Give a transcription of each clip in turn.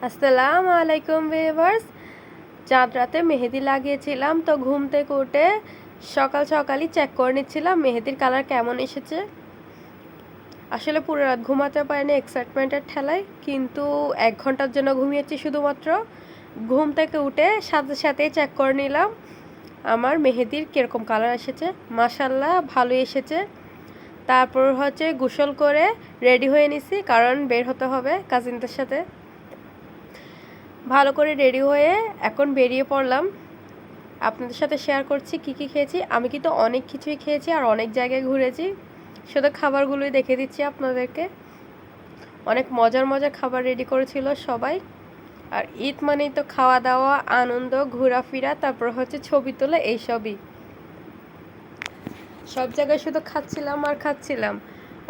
আসসালামু আলাইকুম ভিউয়ার্স। চাঁদ রাতে মেহেদি লাগিয়েছিলাম, তো ঘুম থেকে উঠে সকাল সকালই চেক করে নিচ্ছিলাম মেহেদির কালার কেমন এসেছে। আসলে পুরো রাত ঘুমাতে পারিনি এক্সাইটমেন্টের ঠেলায়, কিন্তু 1 ঘন্টার জন্য ঘুমিয়েছি শুধুমাত্র। ঘুম থেকে উঠে সাথে সাথেই চেক করে নিলাম আমার মেহেদির কীরকম কালার এসেছে। মাশাল্লাহ ভালোই এসেছে। তারপর গোসল করে রেডি হয়ে নিছি, কারণ বের হতে হবে কাজিনদের সাথে। ভালো করে রেডি হয়ে এখন বেরিয়ে পড়লাম। আপনাদের সাথে শেয়ার করছি কি কি খেয়েছি। আমি কিন্তু অনেক কিছুই খেয়েছি আর অনেক জায়গায় ঘুরেছি, শুধু খাবারগুলোই দেখে দিচ্ছি আপনাদেরকে। অনেক মজার মজার খাবার রেডি করেছিল সবাই। আর ঈদ মানেই তো খাওয়া দাওয়া, আনন্দ, ঘোরাফেরা, তারপর ছবি তোলা, এইসবই। সব জায়গায় শুধু খাচ্ছিলাম আর খাচ্ছিলাম।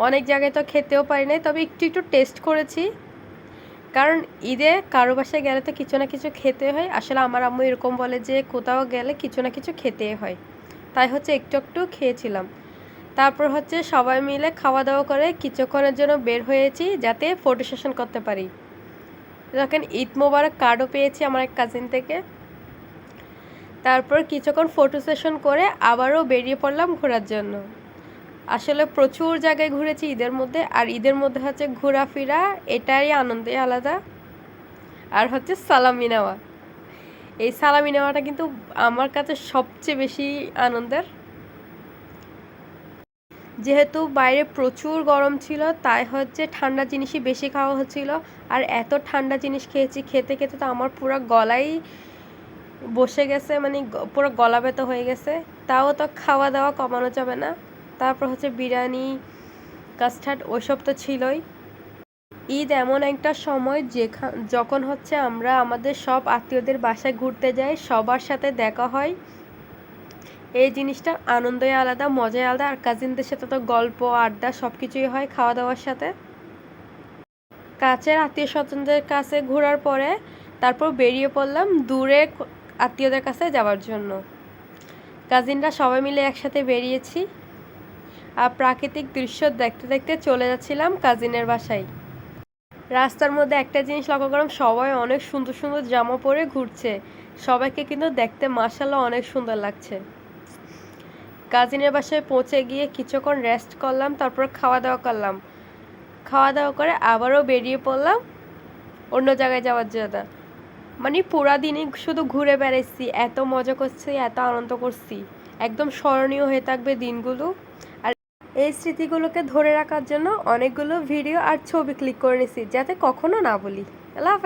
অনেক জায়গায় তো খেতেও পারি নাই, তবে একটু একটু টেস্ট করেছি, কারণ ঈদে কারো বাসায় গেলে তো কিছু না কিছু খেতে হয়। আসলে আমার আম্মু এরকম বলে যে কোথাও গেলে কিছু না কিছু খেতে হয়, তাই একটু একটু খেয়েছিলাম। তারপর সবাই মিলে খাওয়া দাওয়া করে কিছুক্ষণের জন্য বের হয়েছি, যাতে ফটো সেশন করতে পারি। যখন ঈদ মোবারক কার্ডও পেয়েছি আমার এক কাজিন থেকে। তারপর কিছুক্ষণ ফটো সেশন করে আবারও বেরিয়ে পড়লাম ঘোরার জন্য। আসলে প্রচুর জায়গায় ঘুরেছি ঈদের মধ্যে, আর ঈদের মধ্যে ঘোরাফেরা, এটাই আনন্দে আলাদা। আর সালামি নেওয়া, এই সালামি নেওয়াটা কিন্তু আমার কাছে সবচেয়ে বেশি আনন্দের। যেহেতু বাইরে প্রচুর গরম ছিল, তাই ঠান্ডা জিনিসই বেশি খাওয়া হচ্ছিল। আর এত ঠান্ডা জিনিস খেয়েছি, খেতে খেতে তো আমার পুরো গলাই বসে গেছে, মানে পুরো গলা ব্যথা হয়ে গেছে। তাও তো খাওয়া দাওয়া কমানো যাবে না। তারপর বিরিয়ানি, কাস্টার্ড, ওইসব তো ছিলই। ঈদ এমন একটা সময় যখন আমরা আমাদের সব আত্মীয়দের বাসায় ঘুরতে যাই, সবার সাথে দেখা হয়। এই জিনিসটার আনন্দই আলাদা, মজাই আলাদা। আর কাজিনদের সাথে তো গল্প, আড্ডা সব কিছুই হয় খাওয়া দাওয়ার সাথে। কাছের আত্মীয় স্বজনদের কাছে ঘোরার পরে তারপর বেরিয়ে পড়লাম দূরে আত্মীয়দের কাছে যাওয়ার জন্য। কাজিনরা সবাই মিলে একসাথে বেরিয়েছি, আর প্রাকৃতিক দৃশ্য দেখতে দেখতে চলে যাচ্ছিলাম কাজিনের বাসায়। রাস্তার মধ্যে একটা জিনিস লক্ষ্য করলাম, সবাই অনেক সুন্দর সুন্দর জামা পরে ঘুরছে। সবাইকে কিন্তু দেখতে মাশাআল্লাহ অনেক সুন্দর লাগছে। কাজিনের বাসায় পৌঁছে গিয়ে কিছুক্ষণ রেস্ট করলাম, তারপর খাওয়া দাওয়া করলাম। খাওয়া দাওয়া করে আবারও বেরিয়ে পড়লাম অন্য জায়গায় যাওয়ার জন্য। মানে পুরা দিনই শুধু ঘুরে বেড়াইছি, এত মজা করছি, এত আনন্দ করছি, একদম স্মরণীয় হয়ে থাকবে দিনগুলো। আর এই স্মৃতিগুলোকে ধরে রাখার জন্য অনেকগুলো ভিডিও আর ছবি ক্লিক করে নিছি, যাতে কখনো না বলি। আল্লাহ হাফেজ।